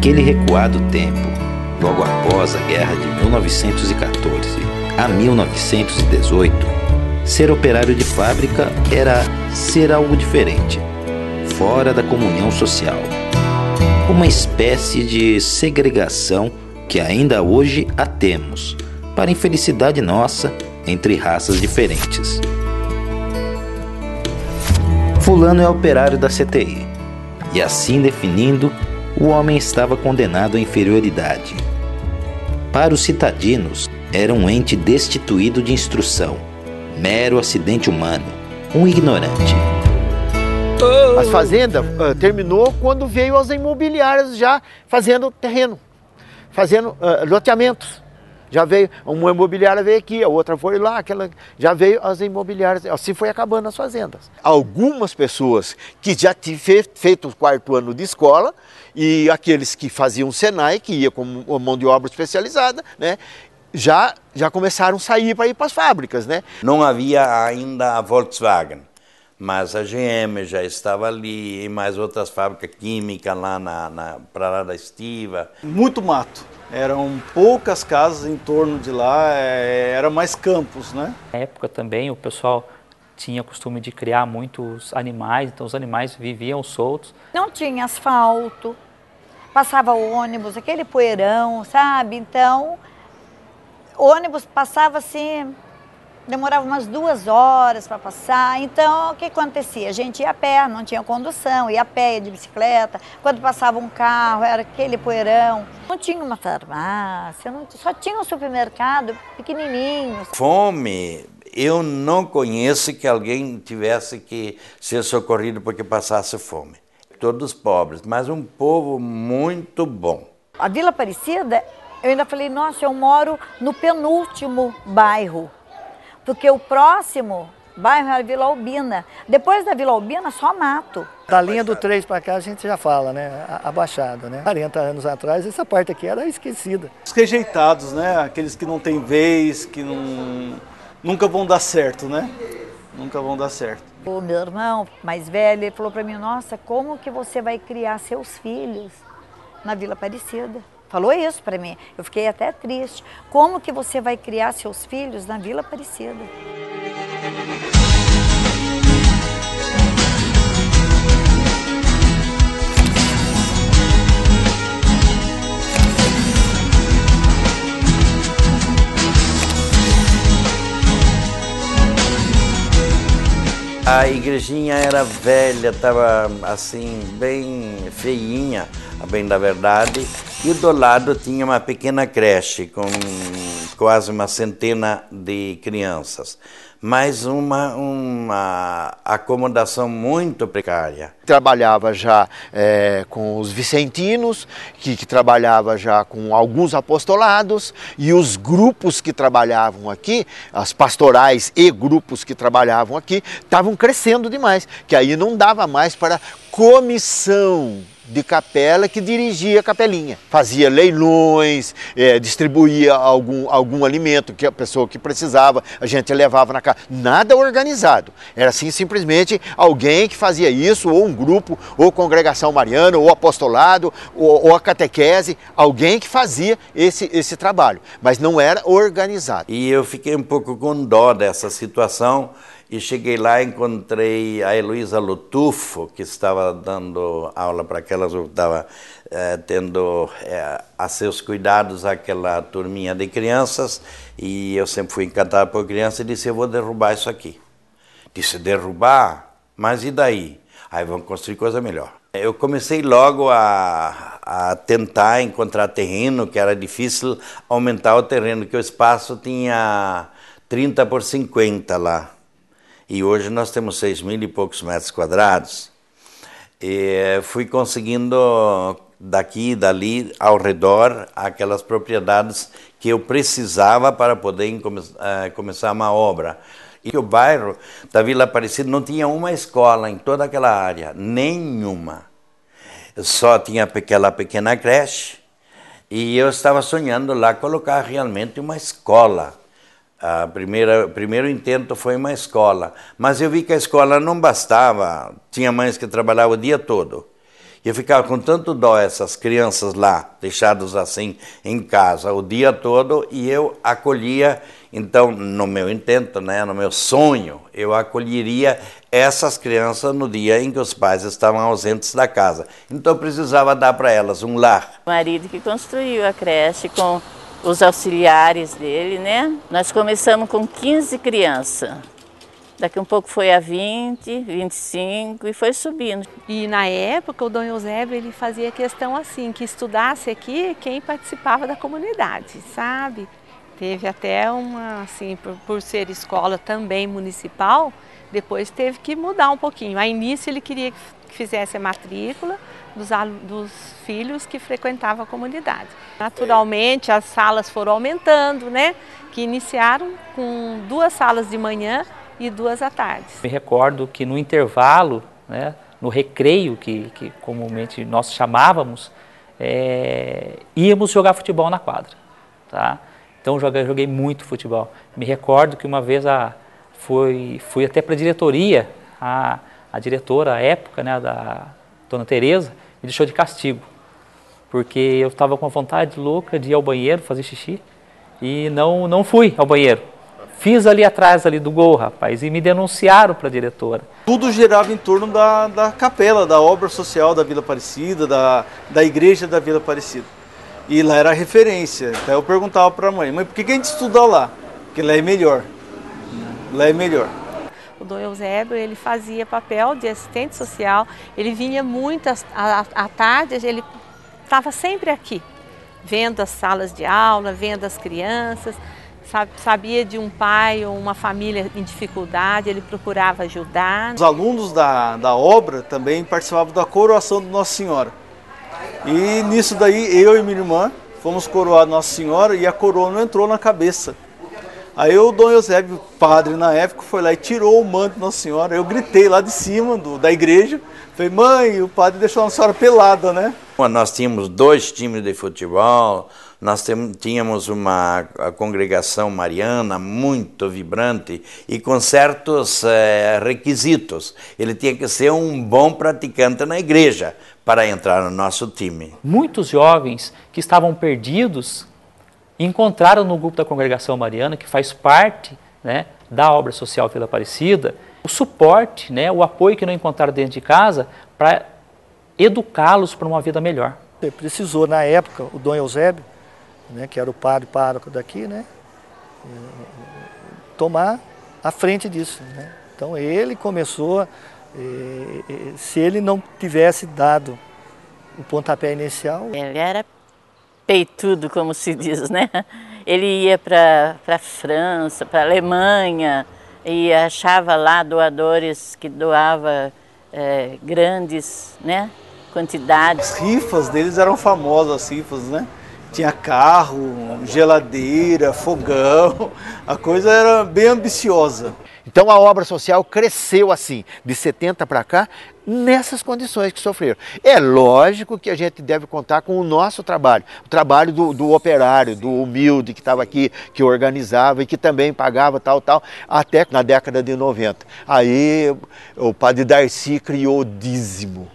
Naquele recuado tempo, logo após a guerra de 1914 a 1918, ser operário de fábrica era ser algo diferente, fora da comunhão social. Uma espécie de segregação que ainda hoje a temos, para infelicidade nossa, entre raças diferentes. Fulano é operário da CTI, e assim definindo, o homem estava condenado à inferioridade. Para os citadinos, era um ente destituído de instrução, mero acidente humano, um ignorante. As fazendas terminou quando veio as imobiliárias já fazendo terreno, fazendo loteamentos. Já veio, uma imobiliária veio aqui, a outra foi lá, já veio as imobiliárias, assim foi acabando as fazendas. Algumas pessoas que já tinham feito o 4º ano de escola e aqueles que faziam Senai, que ia com mão de obra especializada, né, já começaram a sair para ir para as fábricas, né? Não havia ainda a Volkswagen, mas a GM já estava ali e mais outras fábricas químicas lá para lá da Estiva. Muito mato. Eram poucas casas em torno de lá, era mais campos, né? Na época também o pessoal tinha costume de criar muitos animais, então os animais viviam soltos. Não tinha asfalto, passava ônibus, aquele poeirão, sabe? Então, o ônibus passava assim, demorava umas 2 horas para passar. Então, o que acontecia? A gente ia a pé, não tinha condução, ia a pé, ia de bicicleta. Quando passava um carro, era aquele poeirão. Não tinha uma farmácia, só tinha um supermercado pequenininho. Fome, eu não conheço que alguém tivesse que ser socorrido porque passasse fome. Todos pobres, mas um povo muito bom. A Vila Aparecida, eu ainda falei, nossa, eu moro no penúltimo bairro. Porque o próximo bairro era a Vila Albina. Depois da Vila Albina, só mato. Da linha do 3 para cá a gente já fala, né? A Baixada, né? 40 anos atrás, essa parte aqui era esquecida. Os rejeitados, né? Aqueles que não têm vez, que nunca vão dar certo, né? Nunca vão dar certo. O meu irmão mais velho, ele falou para mim, nossa, como que você vai criar seus filhos na Vila Aparecida? Falou isso para mim, eu fiquei até triste. Como que você vai criar seus filhos na Vila Aparecida? A igrejinha era velha, estava assim, bem feinha, a bem da verdade, e do lado tinha uma pequena creche com quase uma centena de crianças, mas uma acomodação muito precária. Trabalhava já com os vicentinos, que trabalhava já com alguns apostolados, e os grupos que trabalhavam aqui, as pastorais e grupos que trabalhavam aqui, estavam crescendo demais, que aí não dava mais para comissão de capela que dirigia a capelinha. Fazia leilões, distribuía algum alimento que a pessoa que precisava, a gente levava na casa. Nada organizado. Era assim simplesmente alguém que fazia isso, ou um grupo, ou congregação mariana, ou apostolado, ou a catequese, alguém que fazia esse trabalho, mas não era organizado. E eu fiquei um pouco com dó dessa situação, e cheguei lá e encontrei a Heloísa Lotufo, que estava dando aula para aquelas, estava tendo a seus cuidados aquela turminha de crianças, e eu sempre fui encantado por criança, e disse, eu vou derrubar isso aqui. Disse, derrubar? Mas e daí? Aí vamos construir coisa melhor. Eu comecei logo a tentar encontrar terreno, que era difícil aumentar o terreno, que o espaço tinha 30 por 50 lá. E hoje nós temos 6.000 e poucos metros quadrados. E fui conseguindo daqui e dali, ao redor, aquelas propriedades que eu precisava para poder começar uma obra. E o bairro da Vila Aparecida não tinha uma escola em toda aquela área, nenhuma. Só tinha aquela pequena creche, e eu estava sonhando lá colocar realmente uma escola. O primeiro intento foi uma escola, mas eu vi que a escola não bastava, tinha mães que trabalhavam o dia todo. E eu ficava com tanto dó essas crianças lá, deixadas assim em casa o dia todo, e eu acolhia, então, no meu intento, né, no meu sonho, eu acolheria essas crianças no dia em que os pais estavam ausentes da casa. Então eu precisava dar para elas um lar. O marido que construiu a creche com os auxiliares dele, né? Nós começamos com 15 crianças. Daqui um pouco foi a 20, 25 e foi subindo. E na época o Dom Eusébio ele fazia questão assim, que estudasse aqui quem participava da comunidade, sabe? Teve até uma, assim, por ser escola também municipal, depois teve que mudar um pouquinho. A início ele queria que fizesse a matrícula dos filhos que frequentavam a comunidade. Naturalmente as salas foram aumentando, né? Que iniciaram com 2 salas de manhã e 2 à tarde. Me recordo que no intervalo, né, no recreio, que comumente nós chamávamos, íamos jogar futebol na quadra. Tá? Então joguei muito futebol. Me recordo que uma vez fui até para a diretoria, a diretora à época, né, da Dona Tereza, me deixou de castigo, porque eu estava com a vontade louca de ir ao banheiro, fazer xixi, e não fui ao banheiro. Fiz ali atrás do gol, rapaz, e me denunciaram para a diretora. Tudo girava em torno da capela, da obra social da Vila Aparecida, da igreja da Vila Aparecida. E lá era a referência. Então eu perguntava para a mãe, por que a gente estuda lá? Porque lá é melhor. Lá é melhor. O Dom Eusébio, ele fazia papel de assistente social, ele vinha muito à tarde, ele estava sempre aqui, vendo as salas de aula, vendo as crianças. Sabia de um pai ou uma família em dificuldade, ele procurava ajudar. Os alunos da obra também participavam da coroação de Nossa Senhora. E nisso daí, eu e minha irmã fomos coroar Nossa Senhora e a coroa não entrou na cabeça. Aí o Dom Eusébio, padre na época, foi lá e tirou o manto de Nossa Senhora. Eu gritei lá de cima da igreja, falei, mãe, o padre deixou a Nossa Senhora pelada, né? Nós tínhamos 2 times de futebol, nós tínhamos uma congregação mariana muito vibrante e com certos requisitos. Ele tinha que ser um bom praticante na igreja para entrar no nosso time. Muitos jovens que estavam perdidos encontraram no grupo da congregação mariana, que faz parte, né, da obra social Vila Aparecida, o suporte, né, o apoio que não encontraram dentro de casa para educá-los para uma vida melhor. Precisou, na época, o Dom Eusébio, né, que era o padre pároco daqui, né, tomar a frente disso, né? Então ele começou, se ele não tivesse dado o pontapé inicial... Ele era peitudo, como se diz, né? Ele ia para a França, para a Alemanha, e achava lá doadores que doavam grandes, né, quantidades. As rifas deles eram famosas, as rifas, né? Tinha carro, geladeira, fogão, a coisa era bem ambiciosa. Então a obra social cresceu assim, de 70 para cá, nessas condições que sofreram. É lógico que a gente deve contar com o nosso trabalho, o trabalho do operário, do humilde que estava aqui, que organizava e que também pagava tal, até na década de 90. Aí o padre Darcy criou o dízimo.